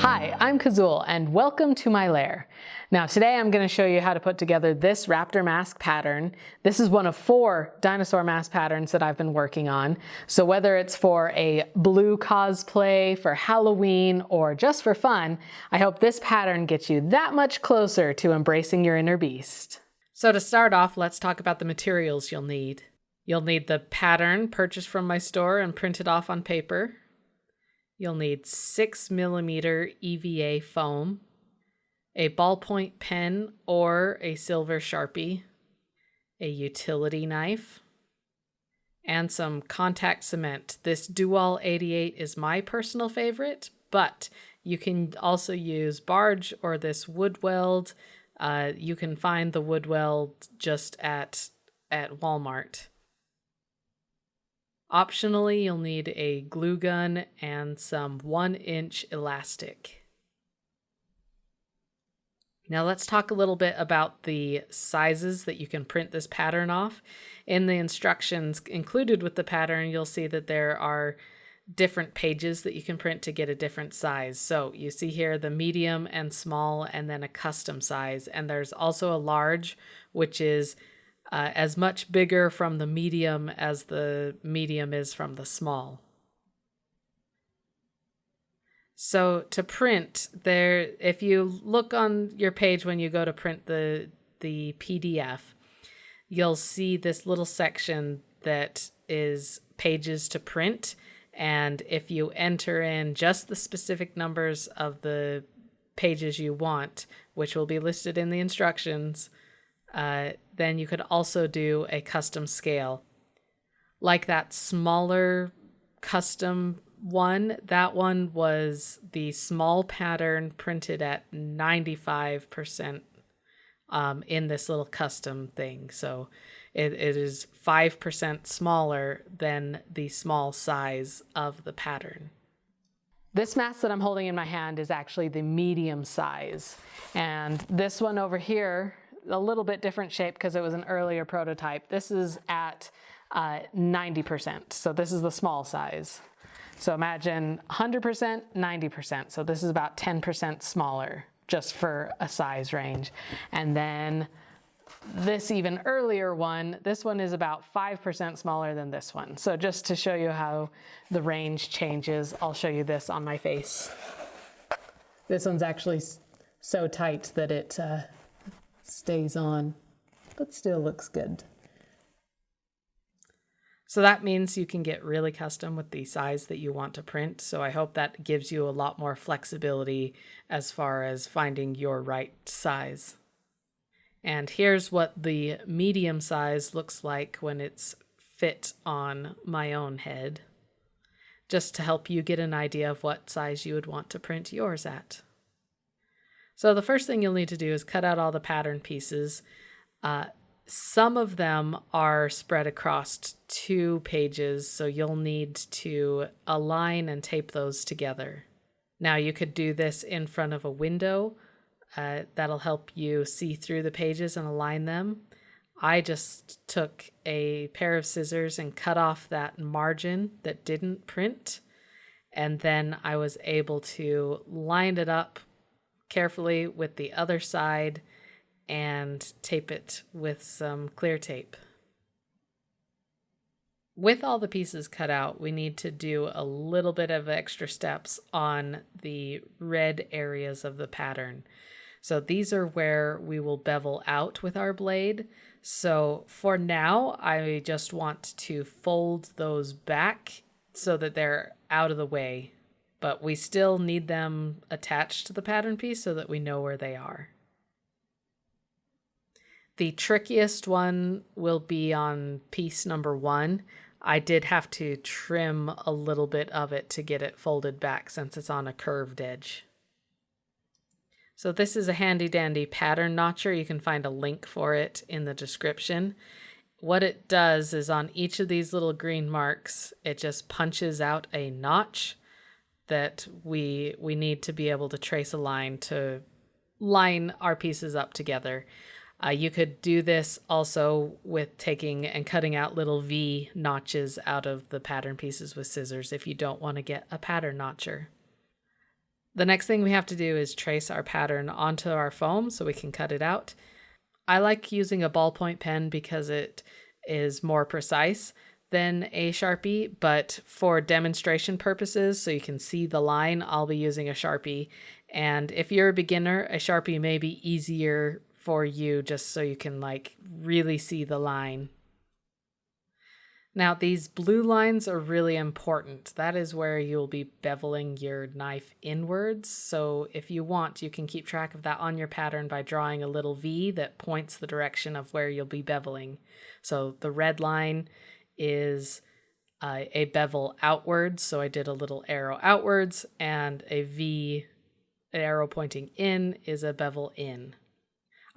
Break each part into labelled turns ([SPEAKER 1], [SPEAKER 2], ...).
[SPEAKER 1] Hi, I'm Kazul and welcome to my lair. Now today I'm going to show you how to put together this raptor mask pattern. This is one of 4 dinosaur mask patterns that I've been working on. So whether it's for a blue cosplay, for Halloween, or just for fun, I hope this pattern gets you that much closer to embracing your inner beast. So to start off, let's talk about the materials you'll need. You'll need the pattern purchased from my store and printed off on paper. You'll need 6mm EVA foam, a ballpoint pen or a silver sharpie, a utility knife, and some contact cement. This Dual 88 is my personal favorite, but you can also use barge or this wood weld. You can find the wood weld just at Walmart. Optionally, you'll need a glue gun and some 1-inch elastic. Now let's talk a little bit about the sizes that you can print this pattern off. In the instructions included with the pattern, you'll see that there are different pages that you can print to get a different size. So you see here the medium and small and then a custom size. And there's also a large, which is as much bigger from the medium as the medium is from the small. So to print, if you look on your page when you go to print the PDF, you'll see this little section that is pages to print. And if you enter in just the specific numbers of the pages you want, which will be listed in the instructions, then you could also do a custom scale. Like that smaller custom one, that one was the small pattern printed at 95% in this little custom thing. So it is 5% smaller than the small size of the pattern. This mask that I'm holding in my hand is actually the medium size. And this one over here, a little bit different shape because it was an earlier prototype. This is at 90%. So this is the small size. So imagine 100%, 90%. So this is about 10% smaller just for a size range. And then this even earlier one, this one is about 5% smaller than this one. So just to show you how the range changes, I'll show you this on my face. This one's actually so tight that it stays on, but still looks good. So that means you can get really custom with the size that you want to print. So I hope that gives you a lot more flexibility as far as finding your right size. And here's what the medium size looks like when it's fit on my own head, just to help you get an idea of what size you would want to print yours at. So the first thing you'll need to do is cut out all the pattern pieces. Some of them are spread across 2 pages, so you'll need to align and tape those together. Now you could do this in front of a window. That'll help you see through the pages and align them. I just took a pair of scissors and cut off that margin that didn't print, and then I was able to line it up carefully with the other side and tape it with some clear tape. With all the pieces cut out, we need to do a little bit of extra steps on the red areas of the pattern. So these are where we will bevel out with our blade. So for now, I just want to fold those back so that they're out of the way. But we still need them attached to the pattern piece so that we know where they are. The trickiest one will be on piece number 1. I did have to trim a little bit of it to get it folded back since it's on a curved edge. So this is a handy dandy pattern notcher. You can find a link for it in the description. What it does is on each of these little green marks, it just punches out a notch that we need to be able to trace a line to line our pieces up together. You could do this also with taking and cutting out little V notches out of the pattern pieces with scissors if you don't want to get a pattern notcher. The next thing we have to do is trace our pattern onto our foam so we can cut it out. I like using a ballpoint pen because it is more precise than a Sharpie, but for demonstration purposes, so you can see the line, I'll be using a Sharpie. And if you're a beginner, a Sharpie may be easier for you just so you can like really see the line. Now these blue lines are really important. That is where you'll be beveling your knife inwards. So if you want, you can keep track of that on your pattern by drawing a little V that points the direction of where you'll be beveling. So the red line is a bevel outwards. So I did a little arrow outwards, and a V, an arrow pointing in, is a bevel in.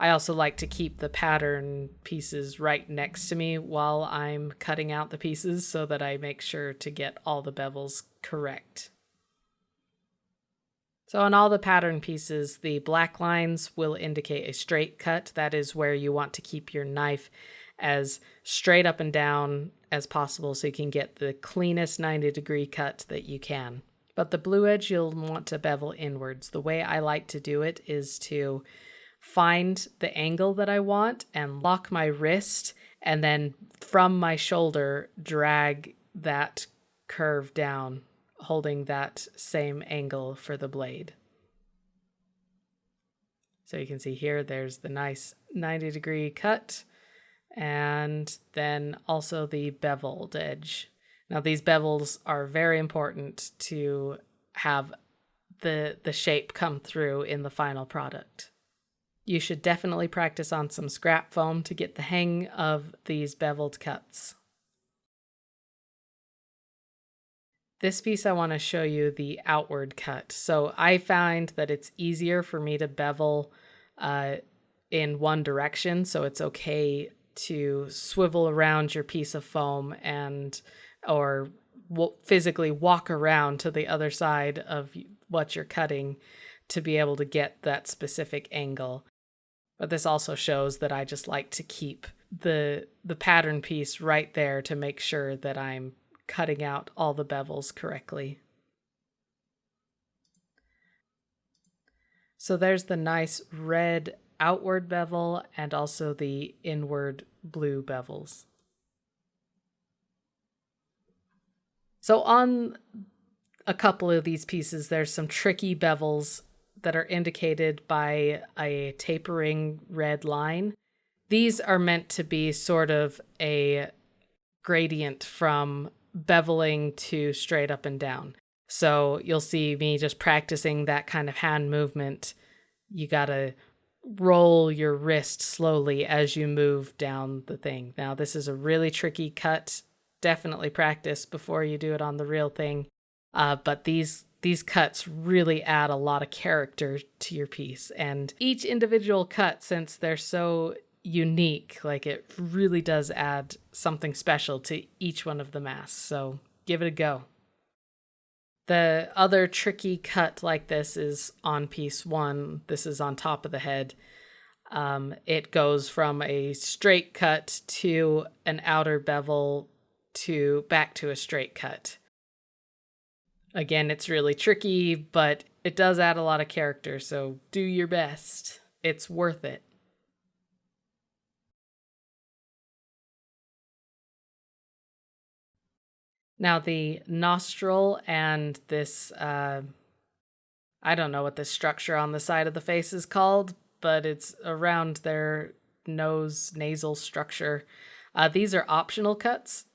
[SPEAKER 1] I also like to keep the pattern pieces right next to me while I'm cutting out the pieces so that I make sure to get all the bevels correct. So on all the pattern pieces, the black lines will indicate a straight cut. That is where you want to keep your knife as straight up and down as possible so you can get the cleanest 90-degree cut that you can. But the blue edge you'll want to bevel inwards. The way I like to do it is to find the angle that I want and lock my wrist, and then from my shoulder drag that curve down, holding that same angle for the blade. So you can see here there's the nice 90-degree cut, and then also the beveled edge. Now these bevels are very important to have the shape come through in the final product. You should definitely practice on some scrap foam to get the hang of these beveled cuts. This piece I want to show you the outward cut. So I find that it's easier for me to bevel in one direction, so it's okay to swivel around your piece of foam or physically walk around to the other side of what you're cutting to be able to get that specific angle. But this also shows that I just like to keep the pattern piece right there to make sure that I'm cutting out all the bevels correctly. So there's the nice red outward bevel and also the inward blue bevels. So on a couple of these pieces, there's some tricky bevels that are indicated by a tapering red line. These are meant to be sort of a gradient from beveling to straight up and down. So you'll see me just practicing that kind of hand movement. You gotta roll your wrist slowly as you move down the thing. Now this is a really tricky cut. Definitely practice before you do it on the real thing. But these cuts really add a lot of character to your piece, and each individual cut, since they're so unique, like it really does add something special to each one of the masks. So give it a go. The other tricky cut like this is on piece 1. This is on top of the head. It goes from a straight cut to an outer bevel to back to a straight cut. Again, it's really tricky, but it does add a lot of character, so do your best. It's worth it. Now the nostril and this, I don't know what this structure on the side of the face is called, but it's around their nasal structure. These are optional cuts,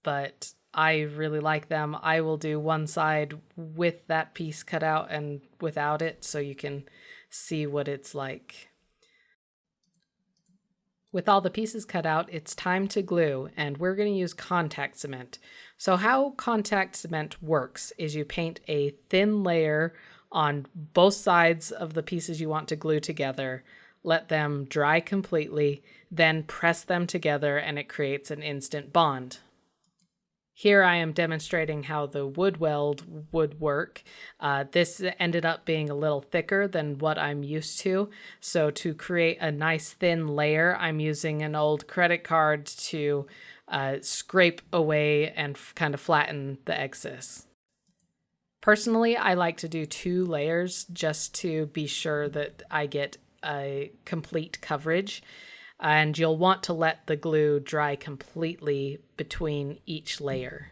[SPEAKER 1] but I really like them. I will do one side with that piece cut out and without it so you can see what it's like. With all the pieces cut out, it's time to glue, and we're going to use contact cement. So how contact cement works is you paint a thin layer on both sides of the pieces you want to glue together, let them dry completely, then press them together, and it creates an instant bond. Here I am demonstrating how the wood weld would work. This ended up being a little thicker than what I'm used to. So to create a nice thin layer, I'm using an old credit card to scrape away and kind of flatten the excess. Personally, I like to do 2 layers just to be sure that I get a complete coverage. And you'll want to let the glue dry completely between each layer.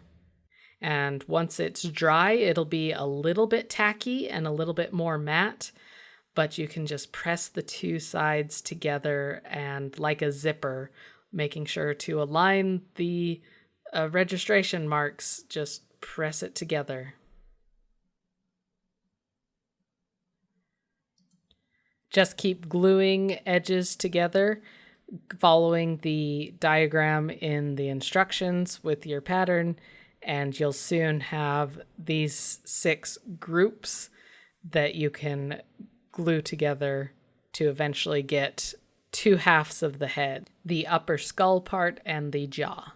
[SPEAKER 1] And once it's dry, it'll be a little bit tacky and a little bit more matte, but you can just press the 2 sides together and like a zipper, making sure to align the registration marks, just press it together. Just keep gluing edges together, following the diagram in the instructions with your pattern, and you'll soon have these 6 groups that you can glue together to eventually get 2 halves of the head, the upper skull part and the jaw.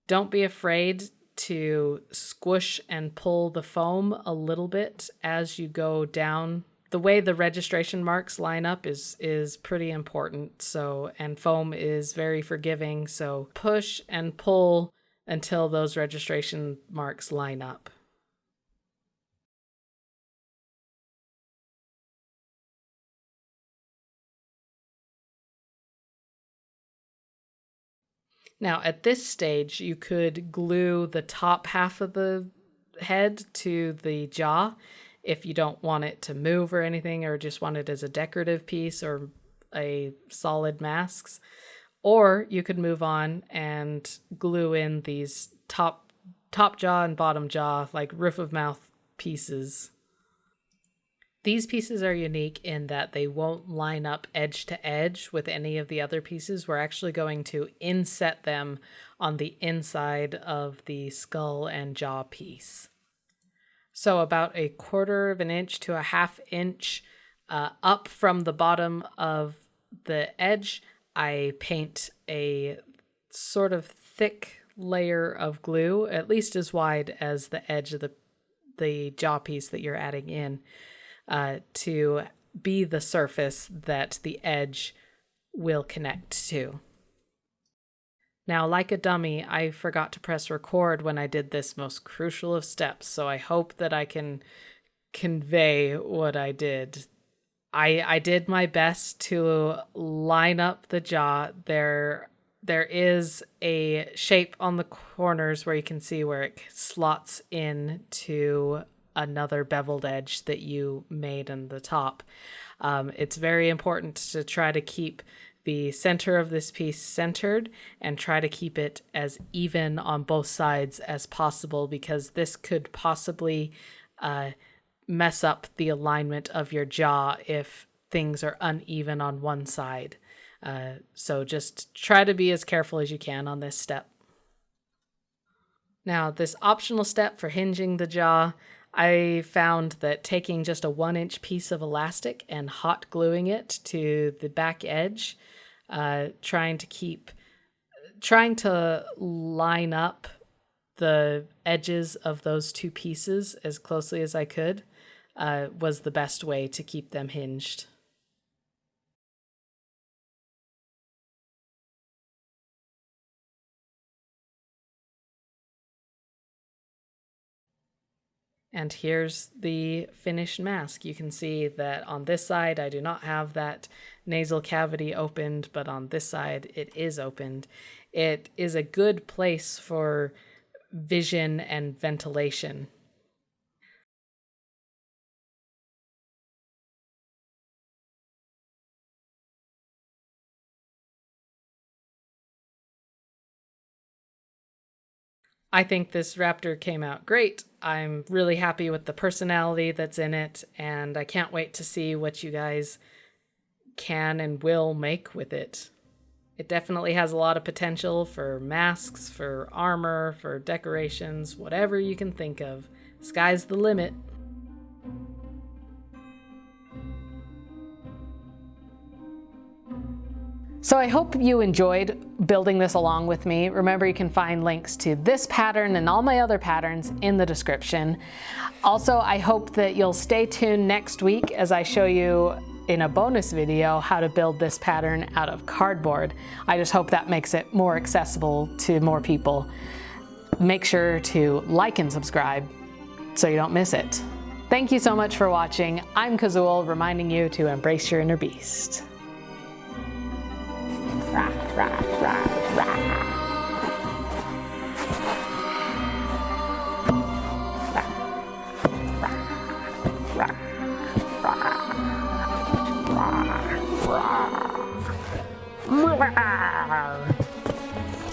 [SPEAKER 1] Don't be afraid to squish and pull the foam a little bit as you go down. The way the registration marks line up is pretty important. So, and foam is very forgiving. So push and pull until those registration marks line up. Now, at this stage, you could glue the top half of the head to the jaw if you don't want it to move or anything, or just want it as a decorative piece or a solid masks. Or you could move on and glue in these top jaw and bottom jaw, like roof of mouth pieces. These pieces are unique in that they won't line up edge to edge with any of the other pieces. We're actually going to inset them on the inside of the skull and jaw piece. So about 1/4 of an inch to 1/2 inch up from the bottom of the edge, I paint a sort of thick layer of glue, at least as wide as the edge of the jaw piece that you're adding in, to be the surface that the edge will connect to. Now, like a dummy, I forgot to press record when I did this most crucial of steps, so I hope that I can convey what I did. I did my best to line up the jaw. There is a shape on the corners where you can see where it slots in to another beveled edge that you made in the top. It's very important to try to keep the center of this piece centered and try to keep it as even on both sides as possible, because this could possibly mess up the alignment of your jaw if things are uneven on one side. So just try to be as careful as you can on this step. Now, this optional step for hinging the jaw, I found that taking just a 1-inch piece of elastic and hot gluing it to the back edge, trying to line up the edges of those 2 pieces as closely as I could, was the best way to keep them hinged. And here's the finished mask. You can see that on this side, I do not have that nasal cavity opened, but on this side, it is opened. It is a good place for vision and ventilation. I think this Raptor came out great. I'm really happy with the personality that's in it, and I can't wait to see what you guys can and will make with it. It definitely has a lot of potential for masks, for armor, for decorations, whatever you can think of. Sky's the limit. So I hope you enjoyed building this along with me. Remember, you can find links to this pattern and all my other patterns in the description. Also, I hope that you'll stay tuned next week as I show you in a bonus video how to build this pattern out of cardboard. I just hope that makes it more accessible to more people. Make sure to like and subscribe so you don't miss it. Thank you so much for watching. I'm Kazul, reminding you to embrace your inner beast. Rah, rah, rah, rah.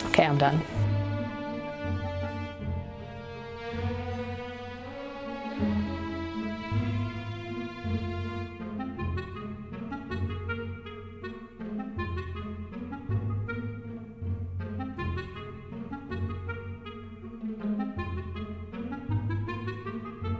[SPEAKER 1] Okay, I'm done.